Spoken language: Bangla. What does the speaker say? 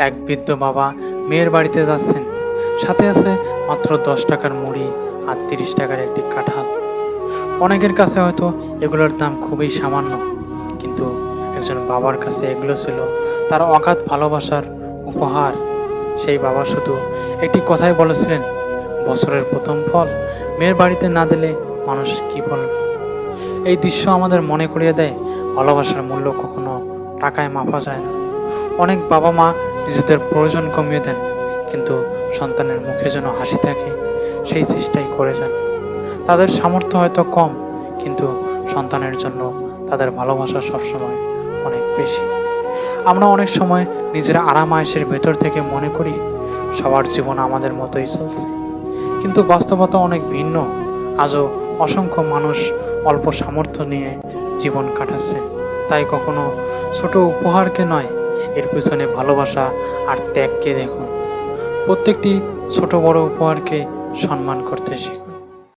এক বৃদ্ধ বাবা মেয়ের বাড়িতে যাচ্ছেন, সাথে আছে মাত্র 10 টাকার মুড়ি আর 30 টাকার একটি কাঁঠাল। অনেকের কাছে হয়তো এগুলোর দাম খুবই সামান্য, কিন্তু একজন বাবার কাছে এগুলো ছিল তার অগাধ ভালোবাসার উপহার। সেই বাবা শুধু একটি কথাই বলেছিলেন, বছরের প্রথম ফল মেয়ের বাড়িতে না দিলে মানুষ কি বলবে। এই দৃশ্য আমাদের মনে করিয়ে দেয়, ভালোবাসার মূল্য কখনো টাকায় মাপা যায় না। অনেক বাবা মা নিজেদের প্রয়োজন কমিয়ে দেন, কিন্তু সন্তানের মুখে যেন হাসি থাকে সেই চেষ্টাই করে যান। তাদের সামর্থ্য হয়তো কম, কিন্তু সন্তানের জন্য তাদের ভালোবাসা সবসময় অনেক বেশি। আমরা অনেক সময় নিজের আরাম আয়েশের ভেতর থেকে মনে করি সবার জীবন আমাদের মতোই চলছে, কিন্তু বাস্তবতা অনেক ভিন্ন। আজও অসংখ্য মানুষ অল্প সামর্থ্য নিয়ে জীবন কাটাচ্ছে। তাই কখনো ছোট উপহারকে নয়, এর পিছনে ভালোবাসা আর ত্যাগকে দেখুন। প্রত্যেকটি ছোট বড় উপহারকে সম্মান করতে শিখুন।